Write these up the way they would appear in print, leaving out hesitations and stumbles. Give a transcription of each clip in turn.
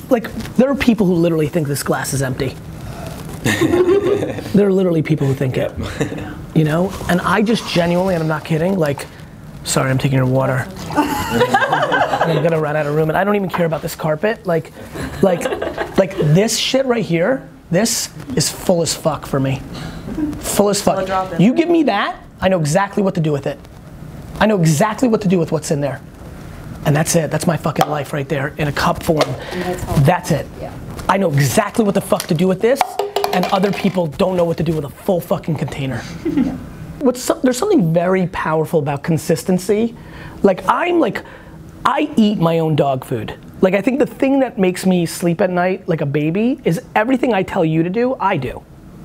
like, there are people who literally think this glass is empty. There are literally people who think it, you know? And I just genuinely, and I'm not kidding, like, sorry, I'm taking your water. I'm gonna run out of room, and I don't even care about this carpet. Like this shit right here, this is full as fuck for me. Full as fuck. You give me that, I know exactly what to do with it. I know exactly what to do with what's in there. And that's it, that's my fucking life right there, in a cup form. That's it. Yeah. I know exactly what the fuck to do with this, and other people don't know what to do with a full fucking container. Yeah. There's something very powerful about consistency. Like, I eat my own dog food. Like, I think the thing that makes me sleep at night like a baby is everything I tell you to do, I do.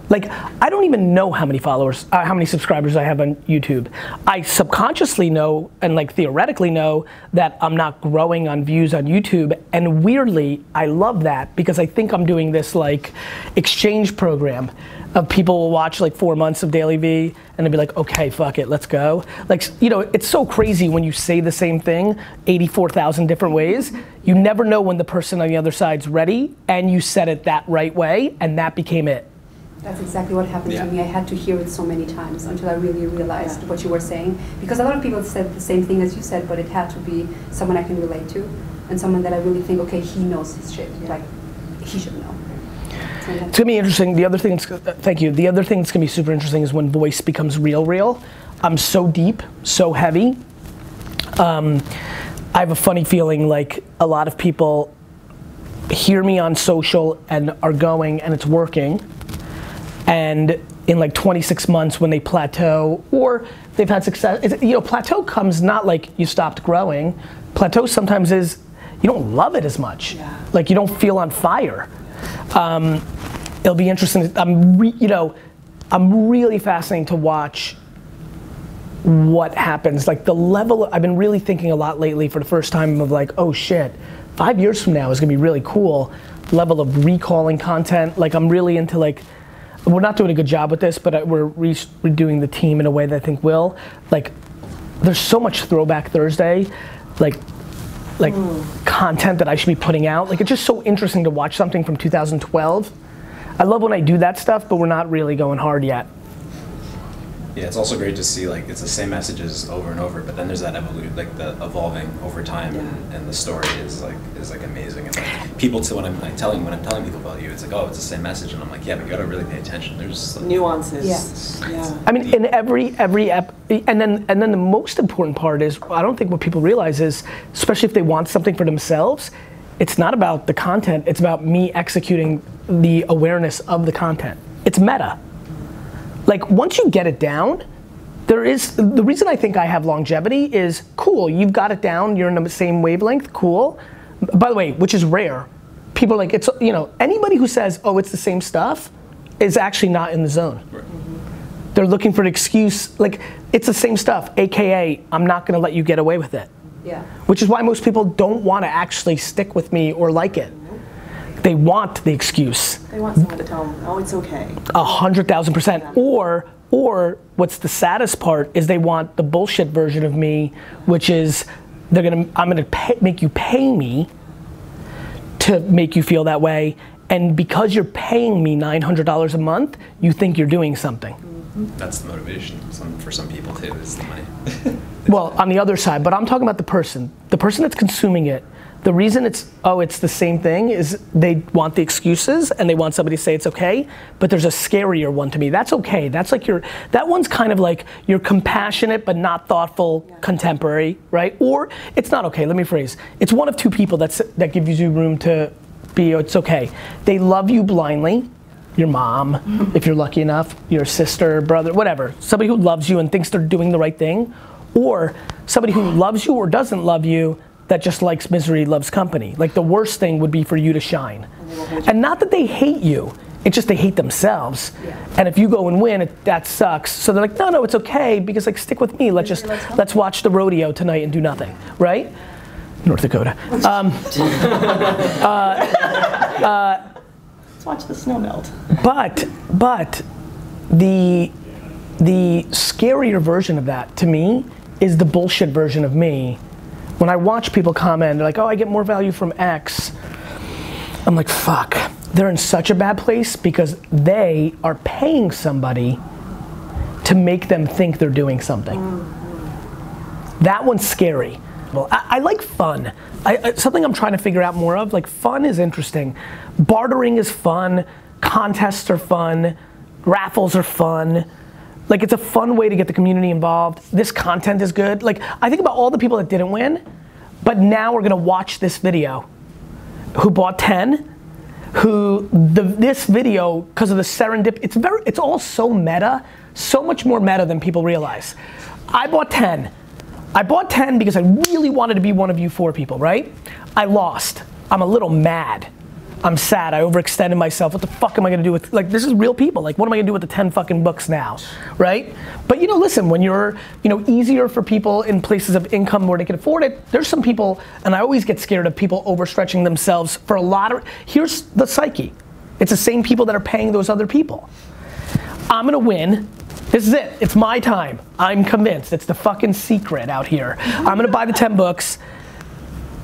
Like, I don't even know how many followers, how many subscribers I have on YouTube. I subconsciously know, and like theoretically know, that I'm not growing on views on YouTube, and weirdly, I love that because I think I'm doing this like exchange program of people will watch like 4 months of Garyvee and they'll be like, okay, fuck it, let's go. Like, you know, it's so crazy when you say the same thing 84,000 different ways. You never know when the person on the other side's ready, and you said it that right way, and that became it. That's exactly what happened to me. I had to hear it so many times until I really realized what you were saying. Because a lot of people said the same thing as you said, but it had to be someone I can relate to, and someone that I really think, okay, he knows his shit. Like, he should know. It's gonna be interesting. The other thing, thank you. The other thing that's gonna be super interesting is when voice becomes real. I'm so deep, so heavy. I have a funny feeling like a lot of people hear me on social and are going, and it's working. And in like 26 months when they plateau, or they've had success, you know, plateau comes not like you stopped growing. Plateau sometimes is, you don't love it as much. Yeah. Like, you don't feel on fire. It'll be interesting. I'm really fascinated to watch what happens. Like, the level, I've been really thinking a lot lately for the first time of like, oh shit, 5 years from now is gonna be really cool. Level of recalling content. Like, I'm really into like, we're not doing a good job with this, but we're redoing the team in a way that I think will. Like, there's so much Throwback Thursday, like content that I should be putting out. Like, it's just so interesting to watch something from 2012. I love when I do that stuff, but we're not really going hard yet. Yeah, it's also great to see, like, it's the same messages over and over, but then there's that like the evolving over time, and the story is like amazing. And like, people, when I'm telling people about you, it's like, oh, it's the same message, and I'm like, yeah, but you gotta really pay attention. There's like, nuances. Yeah. I mean, in every and then the most important part is, I don't think what people realize is, especially if they want something for themselves, it's not about the content. It's about me executing the awareness of the content. It's meta. Like, once you get it down, the reason I think I have longevity is, cool, you've got it down, you're in the same wavelength, cool. By the way, which is rare. People are like, it's, you know, anybody who says, oh, it's the same stuff, is actually not in the zone. Right. They're looking for an excuse, like, it's the same stuff, AKA, I'm not gonna let you get away with it. Yeah. Which is why most people don't wanna actually stick with me or like it. They want the excuse. They want someone to tell them, oh, it's okay. 100,000%. Or what's the saddest part is they want the bullshit version of me, which is I'm gonna make you pay me to make you feel that way, and because you're paying me $900 a month, you think you're doing something. That's the motivation for some people too, is the money. Well, on the other side, but I'm talking about the person that's consuming it. The reason it's the same thing is they want the excuses and they want somebody to say it's okay, but there's a scarier one to me. That's okay, that's like that one's kind of like you're compassionate but not thoughtful, contemporary, right? Or it's not okay, let me phrase. It's one of two people that gives you room to be, it's okay. They love you blindly, your mom, if you're lucky enough, your sister, brother, whatever. Somebody who loves you and thinks they're doing the right thing, or somebody who loves you or doesn't love you that just likes misery, loves company. Like, the worst thing would be for you to shine. And not that they hate you, it's just they hate themselves. Yeah. And if you go and win, that sucks. So they're like, no, it's okay, because like, stick with me, let's watch the rodeo tonight and do nothing, right? North Dakota. Let's watch the snow melt. But the scarier version of that, to me, is the bullshit version of me. When I watch people comment, they're like, oh, I get more value from X. I'm like, fuck. They're in such a bad place because they are paying somebody to make them think they're doing something. That one's scary. Well, I like fun. Something I'm trying to figure out more of, like fun is interesting. Bartering is fun, contests are fun, raffles are fun. Like it's a fun way to get the community involved. This content is good. Like I think about all the people that didn't win, but now we're gonna watch this video. Who bought 10? This video, because of the serendip, it's all so meta, so much more meta than people realize. I bought 10. I bought 10 because I really wanted to be one of you 4 people, right? I lost. I'm a little mad. I'm sad, I overextended myself. What the fuck am I gonna do with, like, this is real people. Like, what am I gonna do with the 10 fucking books now, right? But you know, listen, when you're, you know, easier for people in places of income where they can afford it, there's some people, and I always get scared of people overstretching themselves for a lot of, here's the psyche. It's the same people that are paying those other people. I'm gonna win. This is it, it's my time. I'm convinced, it's the fucking secret out here. I'm gonna buy the 10 books.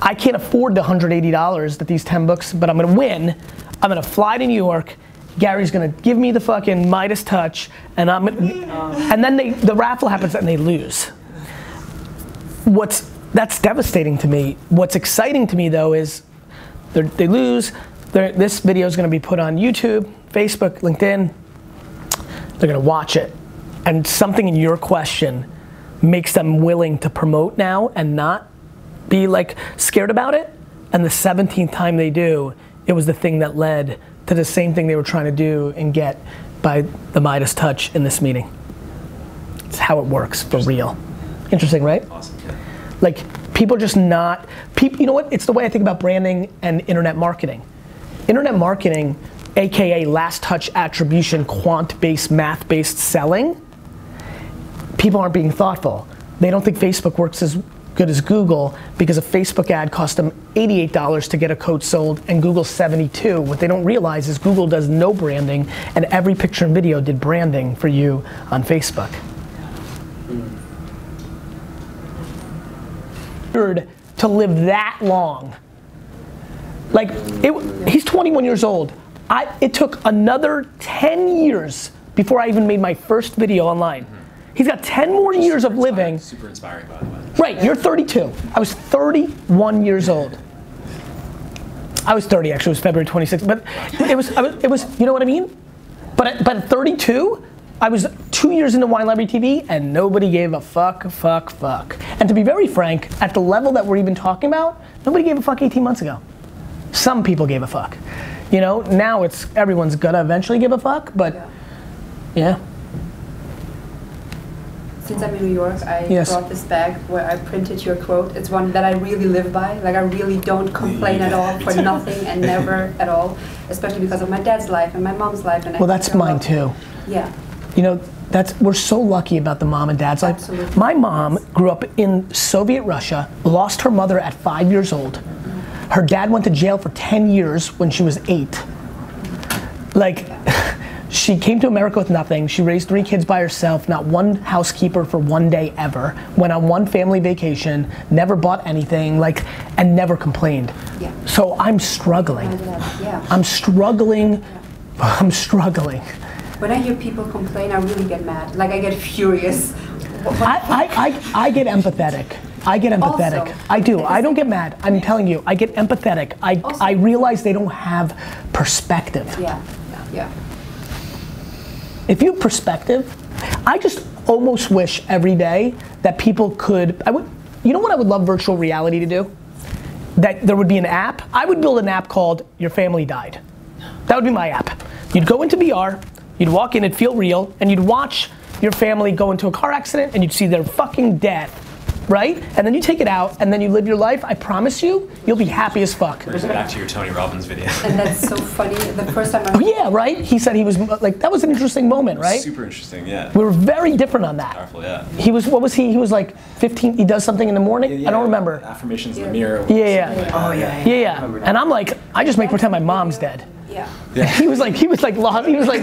I can't afford the $180 that these 10 books, but I'm gonna win. I'm gonna fly to New York. Gary's gonna give me the fucking Midas touch, and and then the raffle happens and they lose. That's devastating to me. What's exciting to me though is they lose. This video is gonna be put on YouTube, Facebook, LinkedIn. They're gonna watch it, and something in your question makes them willing to promote now and not be like scared about it, and the 17th time they do, it was the thing that led to the same thing they were trying to do and get by the Midas touch in this meeting. It's how it works for real. Interesting, right? Awesome. Like people are just not, you know what? It's the way I think about branding and internet marketing. Internet marketing, AKA last touch attribution, quant-based, math-based selling, people aren't being thoughtful. They don't think Facebook works as good as Google because a Facebook ad cost them $88 to get a code sold and Google $72. What they don't realize is Google does no branding and every picture and video did branding for you on Facebook. To live that long. Like, he's 21 years old. It took another 10 years before I even made my first video online. He's got 10 more years of living. Super inspiring, by the way. Right, you're 32. I was 31 years old. I was 30 actually, it was February 26th, but it was, you know what I mean? But at 32, I was 2 years into Wine Library TV and nobody gave a fuck. And to be very frank, at the level that we're even talking about, nobody gave a fuck 18 months ago. Some people gave a fuck. You know, now everyone's gonna eventually give a fuck, but yeah. Since I'm in New York, I brought this bag where I printed your quote. It's one that I really live by. Like I really don't complain at all for nothing and never at all, especially because of my dad's life and my mom's life. And well, that's mine too. Yeah. You know, we're so lucky about the mom and dad's life. Absolutely. My mom grew up in Soviet Russia, lost her mother at 5 years old. Her dad went to jail for 10 years when she was 8. Like, she came to America with nothing. She raised 3 kids by herself, not one housekeeper for one day ever. Went on one family vacation, never bought anything, like, and never complained. Yeah. So I'm struggling. Yeah. I'm struggling. Yeah. I'm struggling. When I hear people complain, I really get mad. Like I get furious. I get empathetic. I get empathetic. Also, I do. I don't get mad. I'm telling you, I get empathetic. I realize they don't have perspective. Yeah. Yeah. If you have perspective, I just almost wish every day that people could, you know what I would love virtual reality to do? That there would be an app. I would build an app called Your Family Died. That would be my app. You'd go into VR, you'd walk in, it'd feel real, and you'd watch your family go into a car accident and you'd see their fucking death. Right? And then you take it out and then you live your life. I promise you, you'll be happy as fuck. Brings back to your Tony Robbins video. And that's so funny. The first time oh yeah, right? He said he was, like, that was an interesting moment, right? Super interesting, yeah. We were very different on that. Powerful, yeah. He was, what was he? He was like 15, he does something in the morning? Yeah, I don't remember. Affirmations in the mirror. Yeah. Oh yeah. And I'm like, I just make pretend my mom's dead. Yeah. He was like, lost. He was like,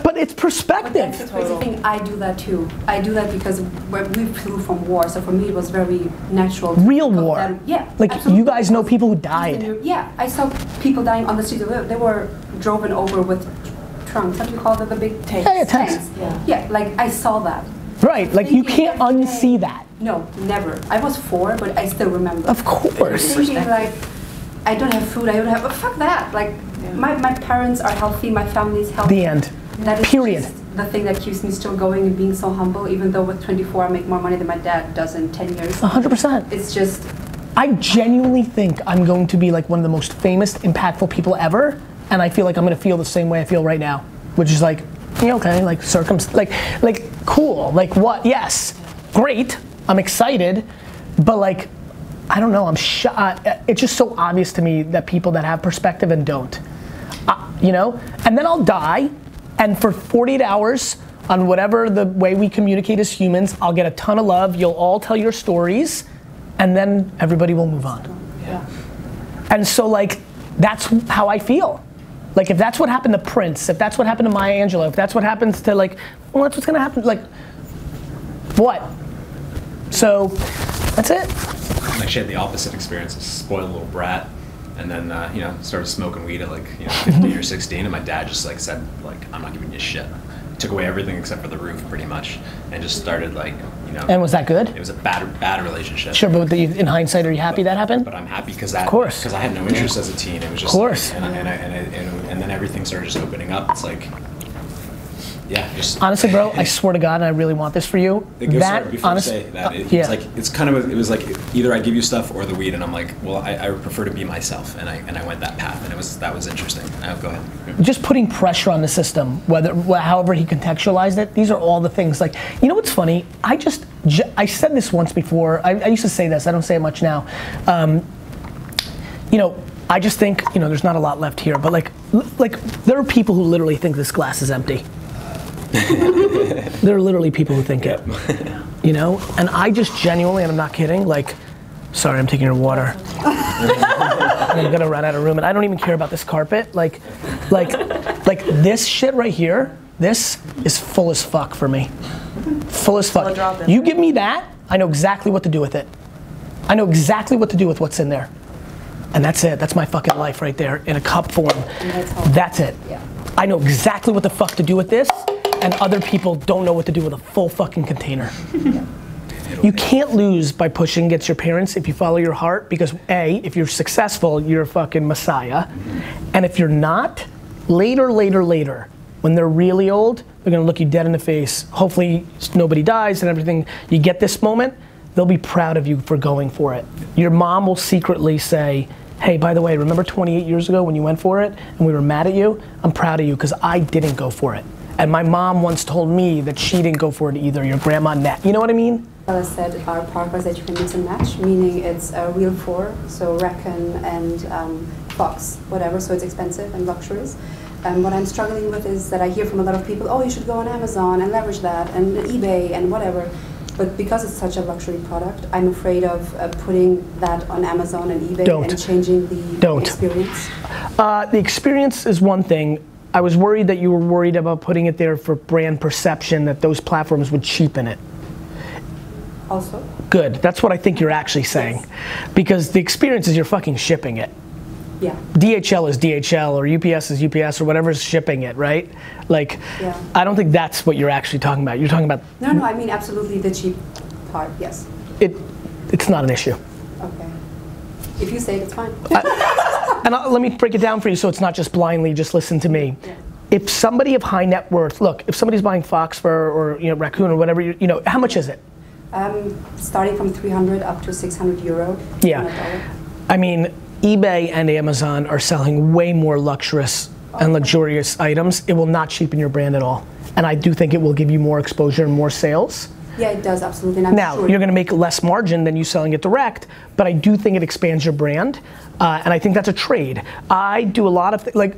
but But it's perspective. But that's the crazy thing. I do that too. I do that because we flew from war, so for me it was very natural. Real war. Yeah. Like absolutely. you guys know people who died. Yeah, I saw people dying on the street. They were driven over with trunks. How do you call it? The big tanks. Yeah, tanks. Yeah, like I saw that. Right, like you can't unsee that. No, never. I was 4, but I still remember. Of course. Thinking like, I don't have food, I don't have, fuck that. Like, my parents are healthy, my family is healthy. The end. That is Period. just the thing that keeps me still going and being so humble, even though with 24 I make more money than my dad does in 10 years. 100%. It's just... I genuinely think I'm going to be like one of the most famous, impactful people ever, and I feel like I'm gonna feel the same way I feel right now, which is like, yeah, okay, like like cool, like what? Yes, great. I'm excited, but like, I don't know. It's just so obvious to me that people that have perspective and don't, you know. And then I'll die, and for 48 hours on whatever the way we communicate as humans, I'll get a ton of love. You'll all tell your stories, and then everybody will move on. Yeah. And so like, that's how I feel. Like if that's what happened to Prince, if that's what happened to Maya Angelou, if that's what happens to like, well that's what's gonna happen, like, what? So, that's it. I actually had the opposite experience, a spoiled little brat, and then, you know, started smoking weed at like, 15 or 16, and my dad just like said, like, I'm not giving you shit. Took away everything except for the roof, pretty much, and just started like, And was that good? It was a bad relationship. Sure, but in hindsight, are you happy that happened? But I'm happy because that, of course, because I had no interest as a teen. It was just, of course, like, and then everything started just opening up. It's like, yeah, just honestly, bro, I swear to God, and I really want this for you. That honestly, it's kind of it was like either I give you stuff or the weed, and I'm like, well, I would prefer to be myself, and I went that path, and that was interesting. Go ahead. Just putting pressure on the system, however he contextualized it. These are all the things. Like, you know what's funny? I said this once before. I used to say this. I don't say it much now. You know, I just think, you know, there's not a lot left here, but like there are people who literally think this glass is empty. There are literally people who think it, you know? And I just genuinely, and I'm not kidding, like, sorry, I'm taking your water. I'm gonna run out of room, and I don't even care about this carpet. Like this shit right here, this is full as fuck for me. Full as fuck. You give me that, I know exactly what to do with it. I know exactly what to do with what's in there. And that's it, that's my fucking life right there, in a cup form. That's it. Yeah. I know exactly what the fuck to do with this, and other people don't know what to do with a full fucking container. You can't lose by pushing against your parents if you follow your heart, because A, if you're successful, you're a fucking messiah. And if you're not, later, when they're really old, they're gonna look you dead in the face. Hopefully nobody dies and everything. You get this moment, they'll be proud of you for going for it. Your mom will secretly say, hey, by the way, remember 28 years ago when you went for it and we were mad at you? I'm proud of you because I didn't go for it. And my mom once told me that she didn't go for it either, your grandma Nat. You know what I mean? Bella said our parkas that you can mix and match, meaning it's a real 4, so raccoon and fox, whatever, so it's expensive and luxurious. And what I'm struggling with is that I hear from a lot of people, oh, you should go on Amazon and leverage that, and eBay and whatever. But because it's such a luxury product, I'm afraid of putting that on Amazon and eBay and changing the experience. The experience is one thing. I was worried that you were worried about putting it there for brand perception, that those platforms would cheapen it. Also? Good, that's what I think you're actually saying. Yes. Because the experience is you're fucking shipping it. Yeah. DHL is DHL, or UPS is UPS, or whatever's shipping it, right? Like, yeah. I don't think that's what you're actually talking about. You're talking about... No, I mean absolutely the cheap part, yes. It's not an issue. Okay. If you say it, it's fine. Let me break it down for you so it's not just blindly, just listen to me. Yeah. If somebody of high net worth, look, if somebody's buying fox fur or raccoon or whatever, how much is it? Starting from 300 up to 600 euro. Yeah. I mean, eBay and Amazon are selling way more luxurious and luxurious items. It will not cheapen your brand at all. And I do think it will give you more exposure and more sales. Yeah, it does, absolutely. Now, you're gonna make less margin than you selling it direct, but I do think it expands your brand, and I think that's a trade. I do a lot of things,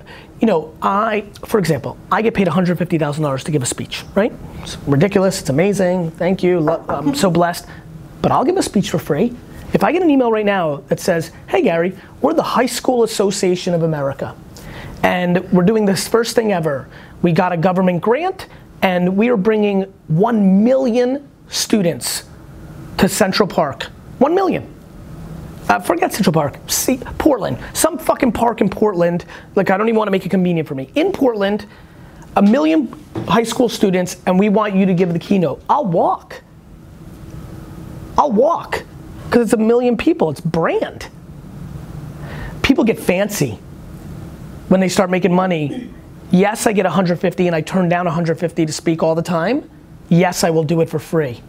for example, I get paid $150,000 to give a speech, right? It's ridiculous, it's amazing, thank you, I'm so blessed, but I'll give a speech for free. If I get an email right now that says, hey Gary, we're the High School Association of America, And we're doing this first thing ever. We got a government grant, and we are bringing 1 million students to Central Park. 1 million. Forget Central Park, see, Portland. Some fucking park in Portland, like I don't even want to make it convenient for me. In Portland, 1 million high school students, and we want you to give the keynote. I'll walk. I'll walk, because it's 1 million people, it's brand. People get fancy when they start making money. Yes, I get 150 and I turn down 150 to speak all the time. Yes, I will do it for free.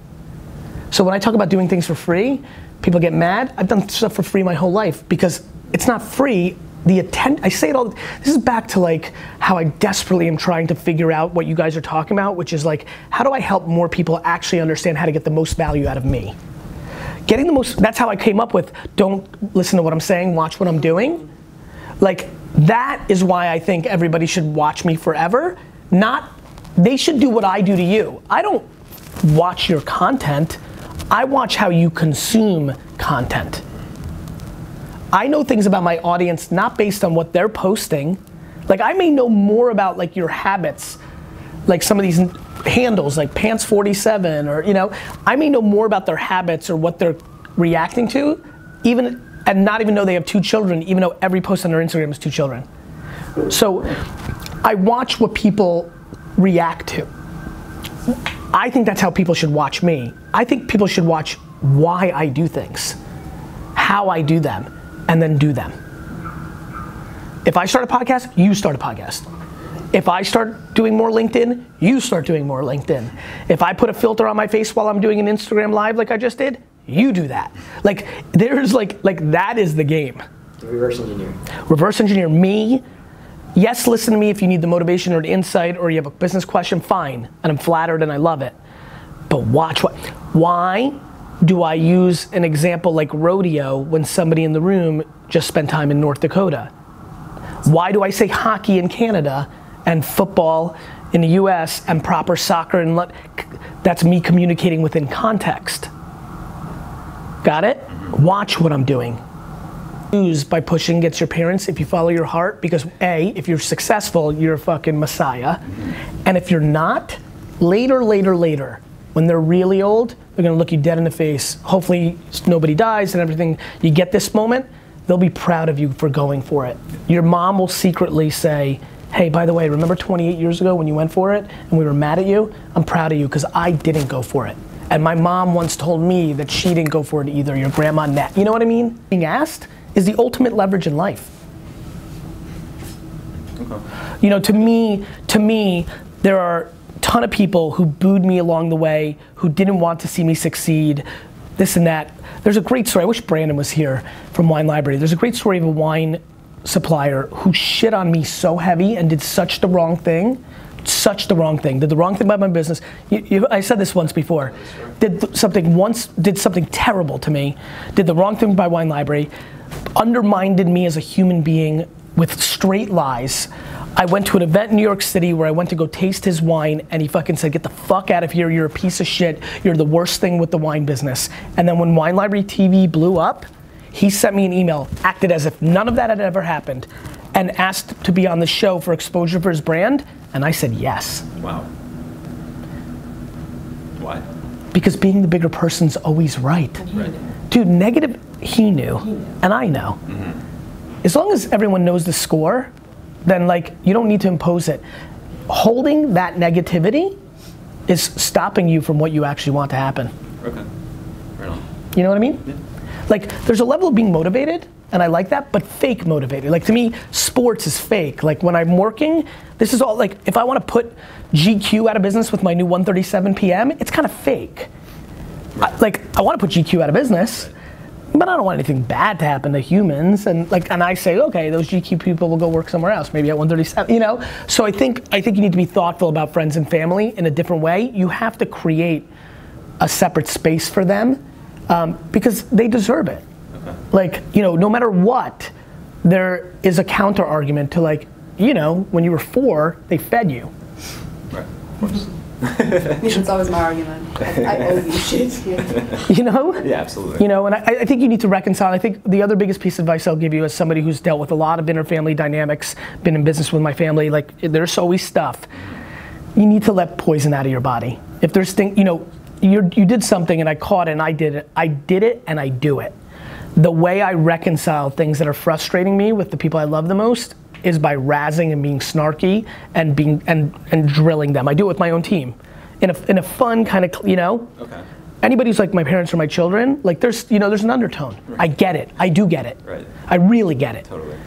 So when I talk about doing things for free, people get mad. I've done stuff for free my whole life because it's not free. I say it all, this is back to like how I desperately am trying to figure out what you guys are talking about, which is like, how do I help more people actually understand how to get the most value out of me? Getting the most, that's how I came up with, don't listen to what I'm saying, watch what I'm doing. Like, that is why I think everybody should watch me forever. Not, they should do what I do to you. I don't watch your content, I watch how you consume content. I know things about my audience not based on what they're posting. Like I may know more about like your habits, like some of these handles like Pants47 or you know, I may know more about their habits or what they're reacting to, even and not even know they have 2 children, even though every post on their Instagram is 2 children. So I watch what people react to. I think that's how people should watch me. I think people should watch why I do things, how I do them, and then do them. If I start a podcast, you start a podcast. If I start doing more LinkedIn, you start doing more LinkedIn. If I put a filter on my face while I'm doing an Instagram live like I just did, you do that. Like, there's like that is the game. Reverse engineer. Reverse engineer me. Yes, listen to me if you need the motivation or the insight or you have a business question, fine. And I'm flattered and I love it. But watch what, why do I use an example like rodeo when somebody in the room just spent time in North Dakota? Why do I say hockey in Canada and football in the US and proper soccer and that's me communicating within context. Got it? Watch what I'm doing. Lose by pushing against your parents if you follow your heart, because A, if you're successful, you're a fucking messiah. And if you're not, later, when they're really old, they're gonna look you dead in the face. Hopefully nobody dies and everything. You get this moment, they'll be proud of you for going for it. Your mom will secretly say, hey, by the way, remember 28 years ago when you went for it and we were mad at you? I'm proud of you because I didn't go for it. And my mom once told me that she didn't go for it either, your grandma Nat. You know what I mean? Being asked is the ultimate leverage in life. Okay. You know, to me, there are a ton of people who booed me along the way, who didn't want to see me succeed, this and that. There's a great story, I wish Brandon was here from Wine Library. There's a great story of a wine supplier who shit on me so heavy and did such the wrong thing, did the wrong thing by my business. I said this once before, did something terrible to me, did the wrong thing by Wine Library, undermined me as a human being with straight lies. I went to an event in New York City where I went to go taste his wine and he fucking said, get the fuck out of here, you're a piece of shit, you're the worst thing with the wine business. And then when Wine Library TV blew up, he sent me an email, acted as if none of that had ever happened, and asked to be on the show for exposure for his brand, and I said yes. Wow. Why? Because being the bigger person's always right. Dude, negative, he knew, and I know. Mm-hmm. As long as everyone knows the score, then like, you don't need to impose it. Holding that negativity is stopping you from what you actually want to happen. Okay, right on. You know what I mean? Yeah. Like, there's a level of being motivated, and I like that, but fake motivated. Like, to me, sports is fake. Like, when I'm working, this is all, like, if I want to put GQ out of business with my new 1:37 p.m., it's kind of fake. Right. I want to put GQ out of business, but I don't want anything bad to happen to humans, and I say, okay, those GQ people will go work somewhere else, maybe at 1:37, you know? So I think you need to be thoughtful about friends and family in a different way. You have to create a separate space for them, because they deserve it. Okay. Like, you know, no matter what, there is a counter argument to, like, you know, when you were 4, they fed you. Right, of course. It's always my argument. I owe you shit. Yeah. You know? Yeah, absolutely. You know, and I think you need to reconcile. I think the other biggest piece of advice I'll give you as somebody who's dealt with a lot of interfamily dynamics, been in business with my family, like there's always stuff. You need to let poison out of your body. If there's things, you know, you did something and I caught it and I did it and I do it. The way I reconcile things that are frustrating me with the people I love the most is by razzing and being snarky and being and drilling them. I do it with my own team, in a fun kind of, you know. Okay. Anybody who's like my parents or my children, like there's an undertone. Right. I get it. I do get it. Right. I really get it. Totally.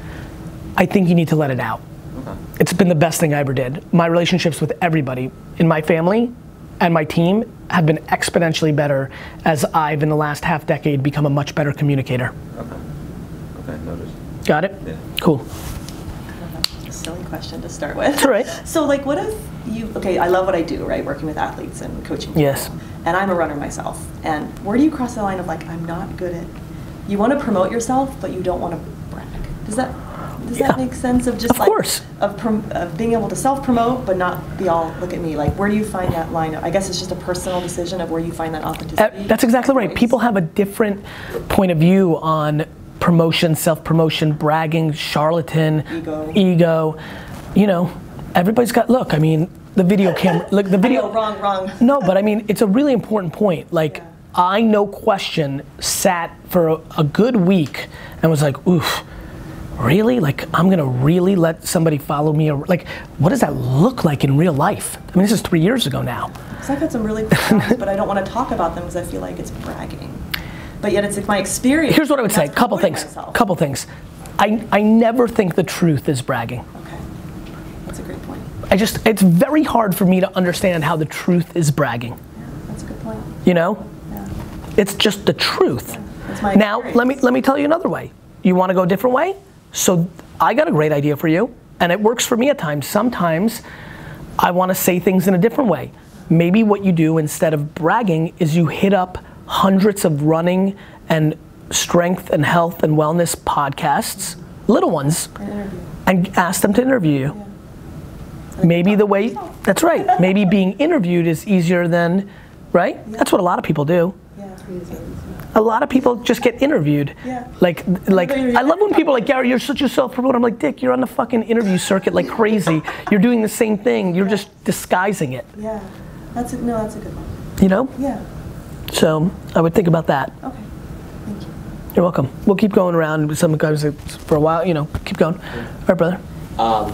I think you need to let it out. Okay. It's been the best thing I ever did. My relationships with everybody in my family and my team have been exponentially better as I've, in the last half decade, become a much better communicator. Okay. Okay, noted. Got it? Yeah. Cool. A silly question to start with. That's all right. So like what if okay, I love what I do, right? Working with athletes and coaching people. Yes. And I'm a runner myself. And where do you cross the line of like, I'm not good at, you want to promote yourself, but you don't want to brag? Does that make sense of just of course. Of being able to self-promote, but not be all, look at me? Like, where do you find that line? I guess it's just a personal decision of where you find that authenticity. That's exactly right. People have a different point of view on promotion, self-promotion, bragging, charlatan, ego. You know, everybody's got, look, I mean, the video camera, look, the video. I know, wrong. No, but I mean, it's a really important point. Like, yeah. I, no question, sat for a good week and was like, oof, really? Like, I'm gonna really let somebody follow me? Like, what does that look like in real life? I mean, this is 3 years ago now. Because I've had some really cool jobs, but I don't want to talk about them because I feel like it's bragging. But yet it's like my experience. Here's what I would say, couple things. I never think the truth is bragging. Okay, that's a great point. It's very hard for me to understand how the truth is bragging. Yeah, that's a good point. You know? Yeah. It's just the truth. That's my now, experience. let me tell you another way. You wanna go a different way? So I got a great idea for you, and it works for me at times. Sometimes I wanna say things in a different way. Maybe what you do instead of bragging is you hit up hundreds of running and strength and health and wellness podcasts, little ones, and ask them to interview you. Yeah. Maybe the way, that's right, maybe being interviewed is easier than, right? Yeah. That's what a lot of people do. Yeah. A lot of people just get interviewed. Yeah. Like I love when people are like, Gary, you're such a self-promoter. I'm like, Dick, you're on the fucking interview circuit like crazy. You're doing the same thing, you're just disguising it. Yeah, that's a good one. You know? Yeah. So I would think about that. Okay, thank you. You're welcome. We'll keep going around with some guys for a while, you know, keep going. All right, brother. I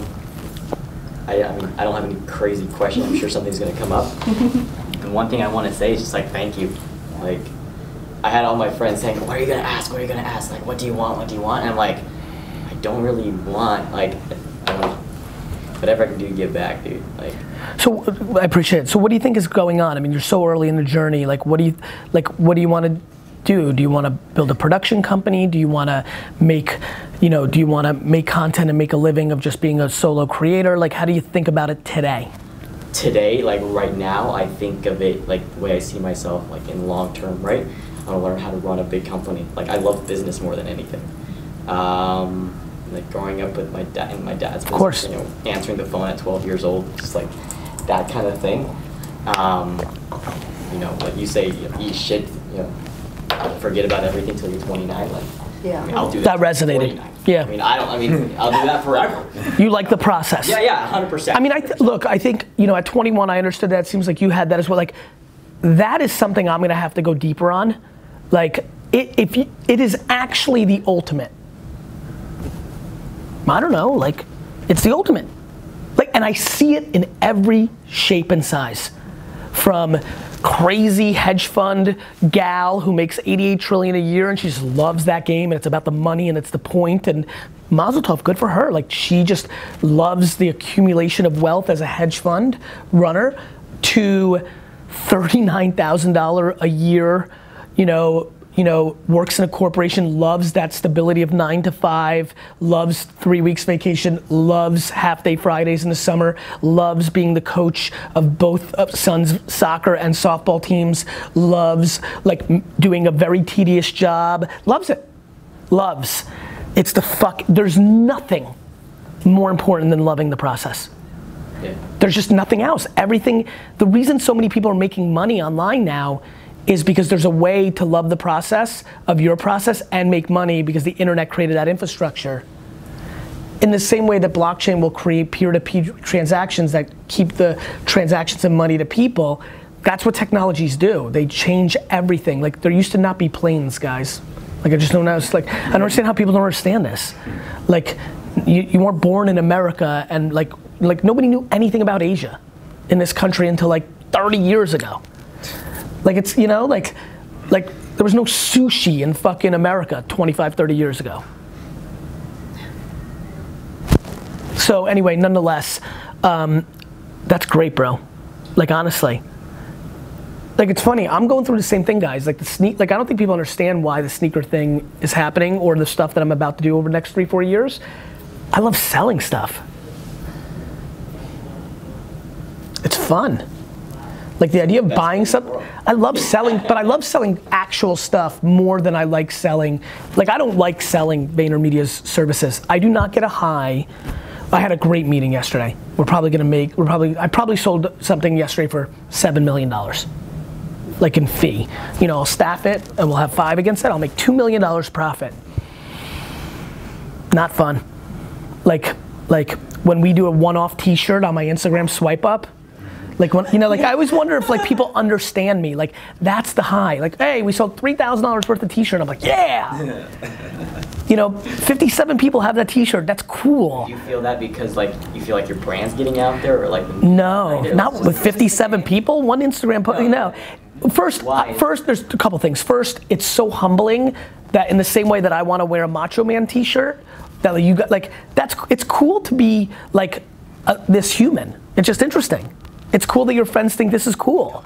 mean, I don't have any crazy question. I'm sure something's gonna come up. And one thing I want to say is just like, thank you. Like, I had all my friends saying, what are you gonna ask? What are you gonna ask? Like, what do you want? What do you want? And I'm like, I don't really want, like, whatever I can do to give back, dude. Like. So I appreciate it. So what do you think is going on? I mean, you're so early in the journey. Like, what do you want to do? Do you want to build a production company? Do you want to make, you know, do you want to make content and make a living of just being a solo creator? Like, how do you think about it today? Today, like right now, I think of it like the way I see myself, like in long term, right? I want to learn how to run a big company. Like, I love business more than anything. Like growing up with my dad and my dad's business, of course. You know, answering the phone at 12 years old, just like that kind of thing. You know, like you say, you should, you know, forget about everything till you're 29. Like, yeah. I mean, I'll do that. That resonated. 49. Yeah. I mean, I'll do that forever. You like the process. Yeah, 100%. I mean, look, I think, you know, at 21, I understood that. It seems like you had that as well. Like, that is something I'm gonna have to go deeper on. Like, it is actually the ultimate. I don't know, like, it's the ultimate. Like, and I see it in every shape and size. From crazy hedge fund gal who makes 88 trillion a year and she just loves that game and it's about the money and it's the point, and Mazel Tov, good for her. Like, she just loves the accumulation of wealth as a hedge fund runner, to $39,000 a year, you know, works in a corporation, loves that stability of 9 to 5, loves 3 weeks vacation, loves half-day Fridays in the summer, loves being the coach of both sons' soccer and softball teams, loves like doing a very tedious job, loves it, loves. It's there's nothing more important than loving the process. Yeah. There's just nothing else. Everything, the reason so many people are making money online now is because there's a way to love the process of your process and make money because the internet created that infrastructure. In the same way that blockchain will create peer-to-peer transactions that keep the transactions and money to people, that's what technologies do. They change everything. Like, there used to not be planes, guys. Like, I just don't know, it's like, I don't understand how people don't understand this. Like, you weren't born in America, and like nobody knew anything about Asia in this country until like 30 years ago. Like, it's, you know, like there was no sushi in fucking America 25, 30 years ago. So anyway, nonetheless, that's great, bro. Like, honestly. Like, it's funny, I'm going through the same thing, guys. Like, I don't think people understand why the sneaker thing is happening or the stuff that I'm about to do over the next 3-4 years. I love selling stuff. It's fun. Like, the idea of buying something, I love selling, but I love selling actual stuff more than I like selling. Like, I don't like selling VaynerMedia's services. I do not get a high. I had a great meeting yesterday. I probably sold something yesterday for $7 million. Like, in fee. You know, I'll staff it and we'll have 5 against it. I'll make $2 million profit. Not fun. Like when we do a one-off t-shirt on my Instagram swipe up, like, when, you know, like, I always wonder if like people understand me. Like, that's the high. Like, hey, we sold $3,000 worth of t-shirt. I'm like, yeah. You know, 57 people have that t-shirt. That's cool. Do you feel that because like you feel like your brand's getting out there, or like no, not with 57 people. One Instagram post. You know, first, there's a couple things. First, it's so humbling that in the same way that I want to wear a Macho Man t-shirt, that you got like it's cool to be like this human. It's just interesting. It's cool that your friends think this is cool.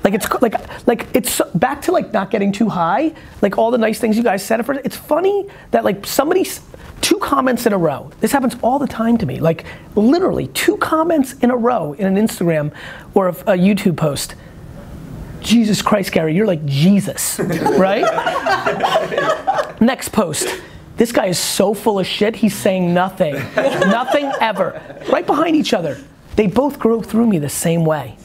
Like, it's like it's back to like not getting too high. Like, all the nice things you guys said. It's funny that like somebody's 2 comments in a row. This happens all the time to me. Like, literally 2 comments in a row in an Instagram or a YouTube post. Jesus Christ, Gary, you're like Jesus, right? Next post. This guy is so full of shit, he's saying nothing. Nothing ever. Right behind each other. They both grow through me the same way.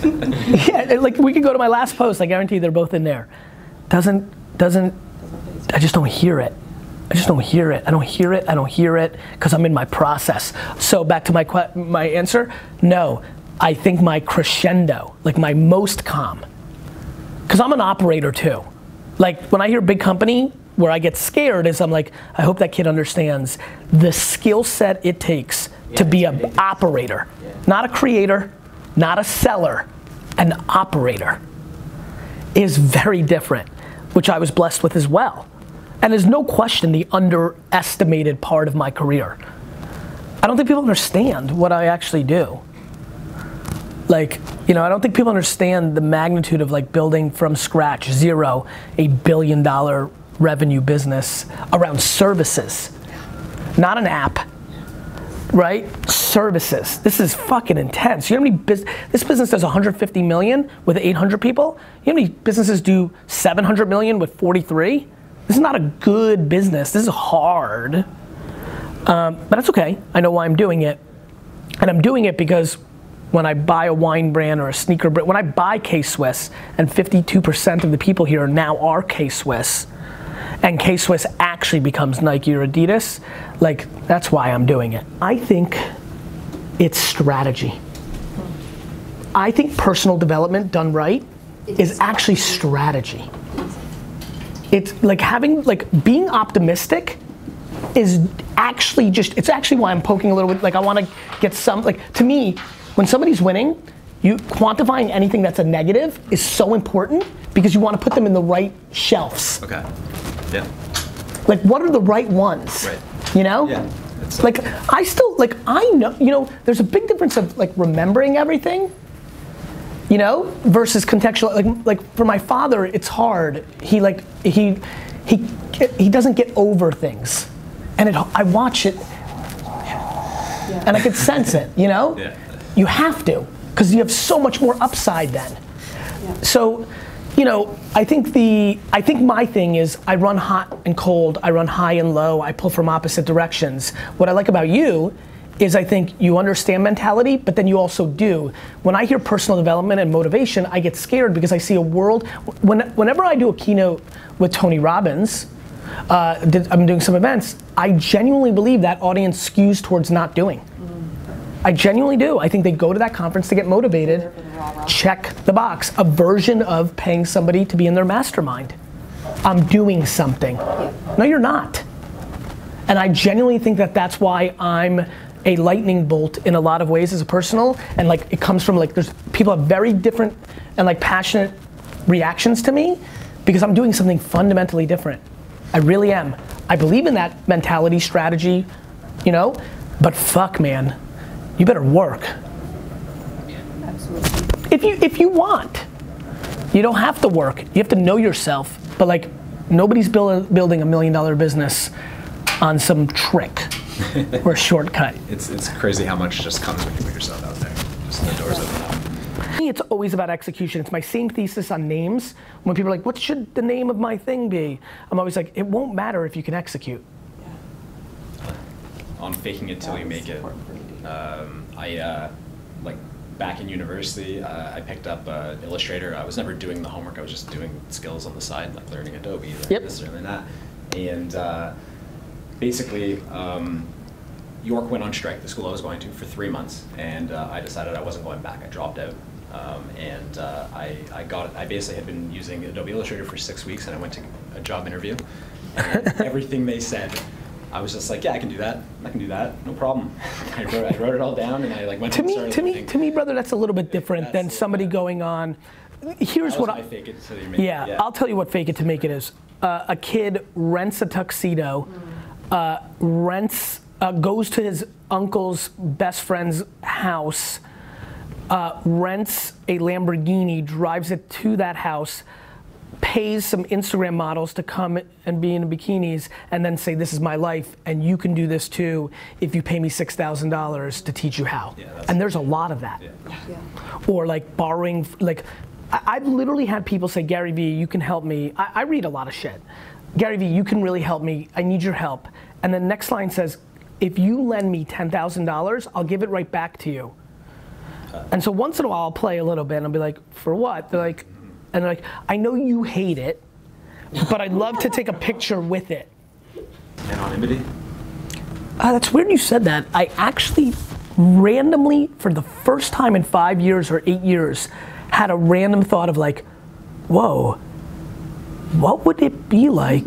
Yeah, like, we could go to my last post, I guarantee they're both in there. I just don't hear it. I don't hear it, because I'm in my process. So back to my answer, no. I think my crescendo, like my most calm, because I'm an operator too. Like, when I hear big company, where I get scared is I'm like, I hope that kid understands the skill set it takes to be an operator. Not a creator, not a seller, an operator is very different, which I was blessed with as well. And there's no question the underestimated part of my career. I don't think people understand what I actually do. Like, you know, I don't think people understand the magnitude of like building from scratch, zero, $1 billion revenue business around services, not an app, right? Services. This is fucking intense. You know how many this business does 150 million with 800 people? You know how many businesses do 700 million with 43? This is not a good business. This is hard. But that's okay. I know why I'm doing it. And I'm doing it because when I buy a wine brand or a sneaker brand, when I buy K-Swiss, and 52% of the people here now are K-Swiss, and K-Swiss actually becomes Nike or Adidas, like, that's why I'm doing it. I think it's strategy. I think personal development done right is actually strategy. It's like being optimistic is actually it's actually why I'm poking a little bit, like I want to get some, like, to me, when somebody's winning, quantifying anything that's a negative is so important because you want to put them in the right shelves. Okay. Yeah. Like, what are the right ones? Right. You know? Yeah. Like, I know, you know, there's a big difference of like remembering everything, you know, versus contextual. Like for my father, it's hard. He doesn't get over things, and I watch it, and I could sense it. You know, you have to, because you have so much more upside then. Yeah. So, you know, I think my thing is I run hot and cold, I run high and low, I pull from opposite directions. What I like about you is I think you understand mentality, but then you also do. When I hear personal development and motivation, I get scared because I see a world, whenever I do a keynote with Tony Robbins, I'm doing some events, I genuinely believe that audience skews towards not doing. I genuinely do. I think they go to that conference to get motivated, check the box, a version of paying somebody to be in their mastermind. I'm doing something. No, you're not. And I genuinely think that that's why I'm a lightning bolt in a lot of ways as a personal, and like it comes from like, there's people have very different and like passionate reactions to me because I'm doing something fundamentally different. I really am. I believe in that mentality, strategy, you know, but fuck man, you better work. Absolutely. If you want, you don't have to work. You have to know yourself, but like nobody's building $1 million business on some trick or a shortcut. It's crazy how much just comes when you put yourself out there. Just the doors open up. For me, it's always about execution. It's my same thesis on names. When people are like, what should the name of my thing be? I'm always like, it won't matter if you can execute. On faking it till you make it. Like back in university, I picked up Illustrator. I was never doing the homework. I was just doing skills on the side, like learning Adobe, this or that. And basically, York went on strike, the school I was going to, for 3 months, and I decided I wasn't going back. I dropped out, and I basically had been using Adobe Illustrator for 6 weeks, and I went to a job interview, and everything they said, I was just like, yeah, I can do that, no problem. I wrote it all down, and I like went to me, brother, that's a little bit different than somebody going on. Here's what I fake it till you make it. Yeah, I'll tell you what fake it to make it is. A kid rents a tuxedo, goes to his uncle's best friend's house, rents a Lamborghini, drives it to that house, pays some Instagram models to come and be in bikinis, and then say, this is my life, and you can do this too if you pay me $6,000 to teach you how. And there's a lot of that. Or like borrowing, like, I've literally had people say, Garyvee, you can help me. I read a lot of shit. Garyvee, you can really help me. I need your help. And the next line says, if you lend me $10,000, I'll give it right back to you. And so once in a while, I'll play a little bit, and I'll be like, for what? They're like, and they're like, I know you hate it, but I'd love to take a picture with it. Anonymity? That's weird you said that. I actually randomly, for the first time in 5 years or 8 years, had a random thought of like, whoa, what would it be like?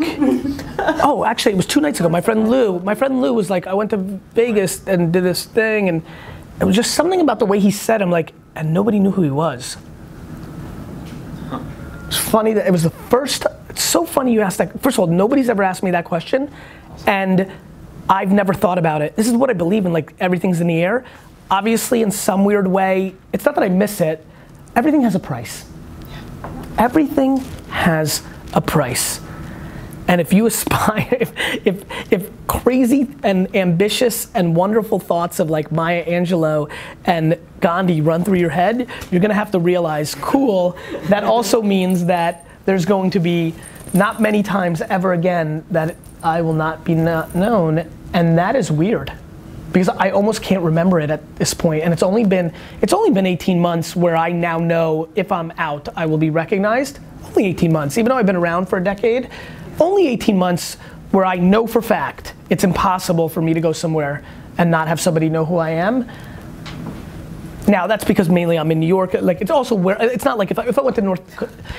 Oh, actually, it was 2 nights ago. My friend Lou was like, I went to Vegas and did this thing, and it was just something about the way he said, I'm like, and nobody knew who he was. It's funny that it was the first, it's so funny you asked that. First of all, nobody's ever asked me that question, and I've never thought about it. This is what I believe in, like everything's in the air. Obviously, in some weird way, it's not that I miss it, everything has a price. Everything has a price. And if you aspire, if crazy and ambitious and wonderful thoughts of like Maya Angelou and Gandhi run through your head, you're gonna have to realize, cool, that also means that there's going to be not many times ever again that I will not be known, and that is weird. Because I almost can't remember it at this point, and it's only been 18 months where I now know if I'm out, I will be recognized. Only 18 months, even though I've been around for a decade, only 18 months where I know for fact it's impossible for me to go somewhere and not have somebody know who I am. Now that's because mainly I'm in New York. Like it's also where it's not like if I went to North.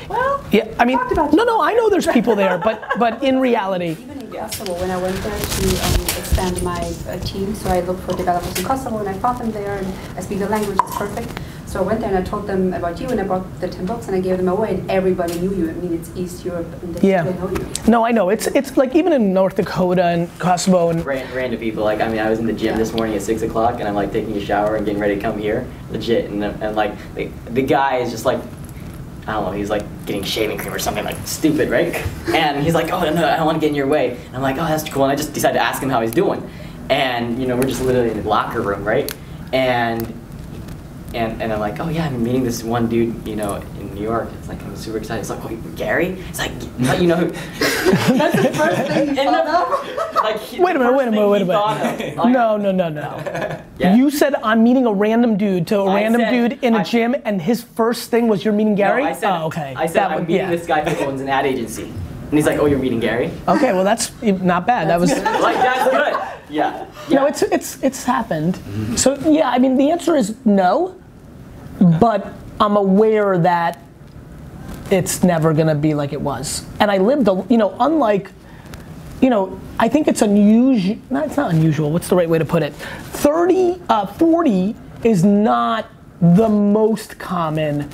Well, yeah, I mean, no, I know there's people there, but in reality. Even in Kosovo, when I went there to expand my team, so I looked for developers in Kosovo and I found them there, and I speak the language, it's perfect. So I went there and I told them about you, and I brought the 10 books and I gave them away, and everybody knew you. I mean, it's East Europe, and they still know you. No, I know. It's like even in North Dakota and Kosovo and random people. Like, I mean, I was in the gym this morning at 6 o'clock, and I'm like taking a shower and getting ready to come here, legit, and like the guy is just like, I don't know, he's like getting shaving cream or something like stupid, right? And he's like, oh no, I don't want to get in your way. And I'm like, oh, that's cool. And I just decided to ask him how he's doing, and you know, we're just literally in the locker room, right? And I'm like, oh yeah, I'm meeting this one dude, you know, in New York. It's like, I'm super excited. It's like, oh, Gary? It's like, you know who? That's the first thing he thought of. Like, Wait a minute. No. Yeah. You said I'm meeting a random dude to a random dude in a gym, and his first thing was you're meeting Gary? No, I said, oh, okay. I said, I'm meeting this guy who owns an ad agency. And he's like, oh, you're meeting Gary? Okay, well that's not bad. That was like, that's good. Yeah. No, it's happened. So yeah, I mean the answer is no, but I'm aware that it's never gonna be like it was. And I lived, unlike, I think it's unusual, no, it's not unusual, what's the right way to put it? 40 is not the most common.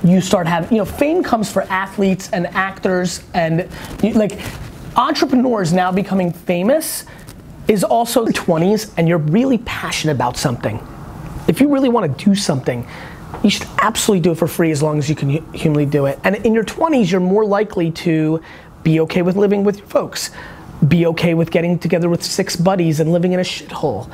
You start having, fame comes for athletes and actors and like entrepreneurs now becoming famous is also the 20s and you're really passionate about something. If you really want to do something, you should absolutely do it for free as long as you can humanly do it. And in your 20s, you're more likely to be okay with living with your folks. Be okay with getting together with 6 buddies and living in a shithole.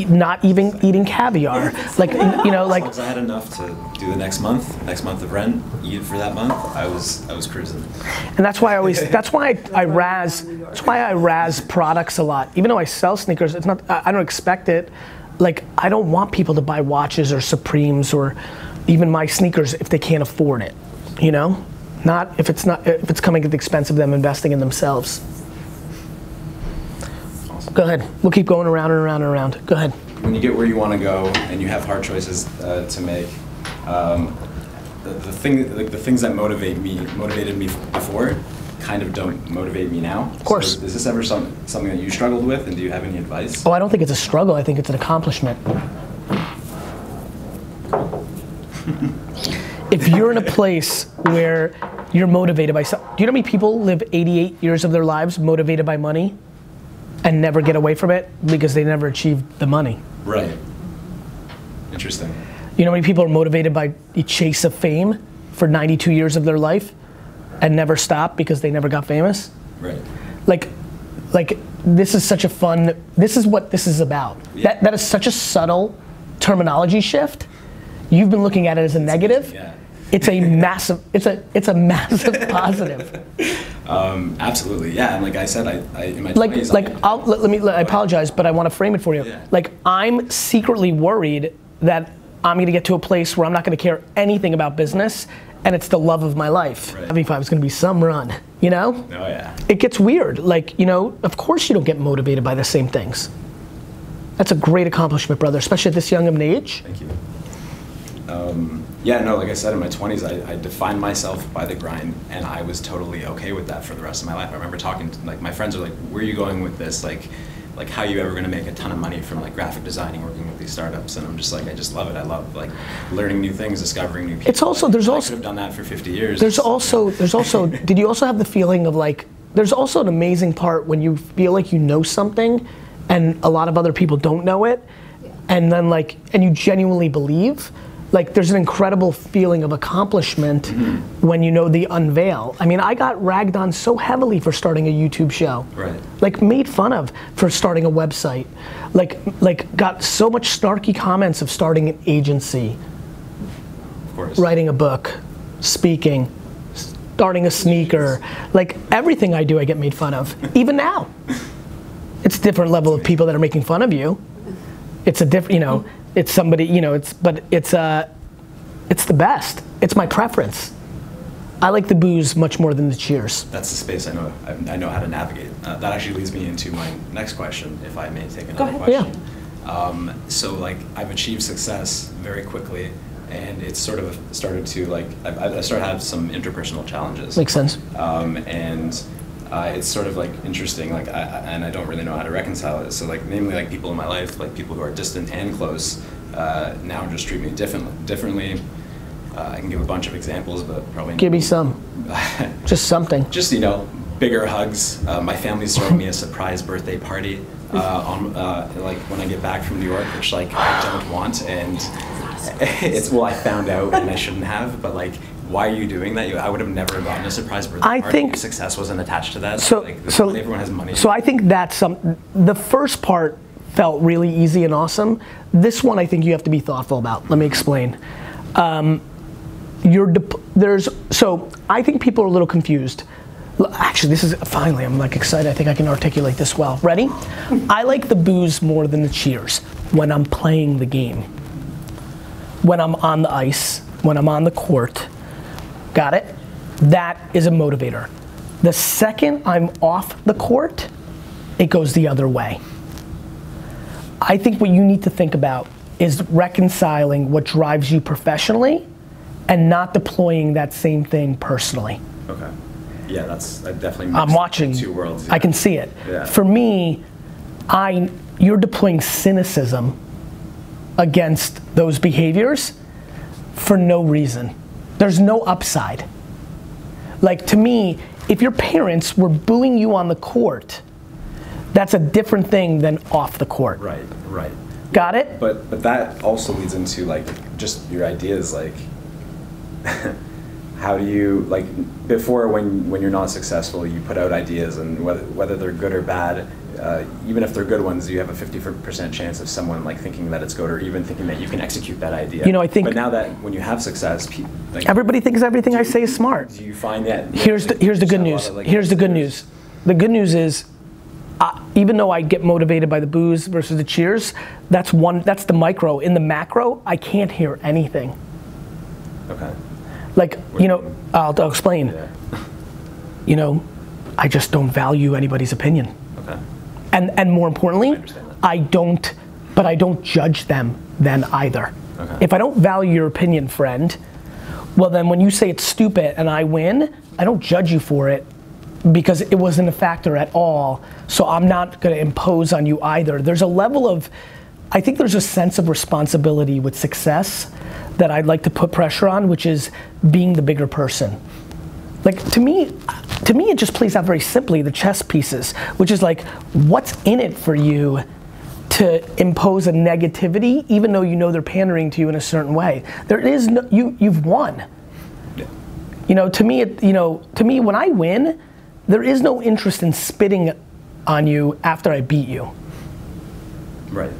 Not even eating caviar. Like, As long as I had enough to do the next month of rent, eat it for that month, I was cruising. And that's why I razz products a lot. Even though I sell sneakers, it's not, I don't expect it. Like, I don't want people to buy watches or Supremes or even my sneakers if they can't afford it, Not if it's coming at the expense of them investing in themselves. Go ahead. We'll keep going around and around and around. Go ahead. When you get where you want to go and you have hard choices to make, the things that motivated me before kind of don't motivate me now. Of course. So is this ever something that you struggled with, and do you have any advice? Oh, I don't think it's a struggle. I think it's an accomplishment. If you're in a place where you're motivated by something, do you know how many people live 88 years of their lives motivated by money? And never get away from it because they never achieved the money. Right. Interesting. You know how many people are motivated by the chase of fame for 92 years of their life and never stop because they never got famous? Right. Like this is such a fun, this is what this is about. Yeah. That is such a subtle terminology shift. You've been looking at it as a negative. Yeah. It's a massive, it's a massive positive. Absolutely, yeah. And like I said, I in my 20s, I apologize, but I want to frame it for you. Yeah. Like, I'm secretly worried that I'm going to get to a place where I'm not going to care anything about business, and it's the love of my life. Right. 75 is going to be some run, Oh yeah. It gets weird. Like, of course you don't get motivated by the same things. That's a great accomplishment, brother, especially at this young of an age. Thank you. Yeah, no, like I said, in my 20s, I defined myself by the grind, and I was totally okay with that for the rest of my life. I remember talking to, my friends are like, where are you going with this? Like how are you ever gonna make a ton of money from graphic designing, working with these startups? And I'm just like, I just love it. I love learning new things, discovering new people. It's also, I could have done that for 50 years. There's also, did you also have the feeling of there's also an amazing part when you feel like you know something and a lot of other people don't know it, and then and you genuinely believe. There's an incredible feeling of accomplishment when you know the unveil. I mean, I got ragged on so heavily for starting a YouTube show. Right. Made fun of for starting a website. Got so much snarky comments of starting an agency. Of course. Writing a book, speaking, starting a sneaker. Everything I do, I get made fun of. Even now. It's a different level of people that are making fun of you. It's a different, it's somebody, it's the best. It's my preference. I like the booze much more than the cheers. That's the space I know how to navigate. That actually leads me into my next question, if I may take another question. Yeah. So I've achieved success very quickly, and it's sort of started to I started to have some interpersonal challenges. Makes sense. It's sort of interesting, and I don't really know how to reconcile it. So namely people in my life, people who are distant and close, now just treat me differently. I can give a bunch of examples, but probably give me some. Just something. Just bigger hugs. My family's throwing me a surprise birthday party when I get back from New York, which I don't want, and I found out and I shouldn't have, but why are you doing that? I would have never gotten a surprise birthday party. I think success wasn't attached to that. So everyone has money. So I think that's the first part felt really easy and awesome. This one I think you have to be thoughtful about. Let me explain. so I think people are a little confused. Actually, this is, finally, I'm like excited. I think I can articulate this well. Ready? I like the boos more than the cheers when I'm playing the game. When I'm on the ice, when I'm on the court. Got it? That is a motivator. The second I'm off the court, it goes the other way. I think what you need to think about is reconciling what drives you professionally and not deploying that same thing personally. Okay. Yeah, I definitely I'm watching. Two worlds. Yeah. I can see it. Yeah. For me, you're deploying cynicism against those behaviors for no reason. There's no upside. Like, to me, if your parents were booing you on the court, that's a different thing than off the court. Right. Got it? But that also leads into like just your ideas, like how do you, like, before when you're not successful, you put out ideas, and whether they're good or bad, even if they're good ones, you have a 50% chance of someone like thinking that it's good, or even thinking that you can execute that idea. You know, I think. But now that when you have success, like, everybody thinks everything I say is smart. Do you find that? Here's the good news. Here's the good news. The good news is, even though I get motivated by the boos versus the cheers, that's the micro. In the macro, I can't hear anything. Okay. Like, I'll explain. Yeah. You know, I just don't value anybody's opinion. Okay. And more importantly, I understand that. I don't judge them then either. Okay. If I don't value your opinion, friend, well then when you say it's stupid and I win, I don't judge you for it because it wasn't a factor at all. So I'm not gonna impose on you either. There's a level of, I think there's a sense of responsibility with success that I'd like to put pressure on, which is being the bigger person. Like, to me it just plays out very simply, the chess pieces, which is like, what's in it for you to impose a negativity, even though you know they're pandering to you in a certain way? There is no, you've won. Yeah. To me, when I win, there is no interest in spitting on you after I beat you. Right.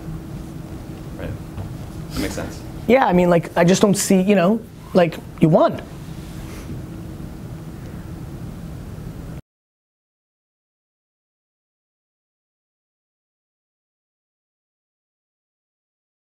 That makes sense. Yeah, I mean, like, I just don't see, like, you won.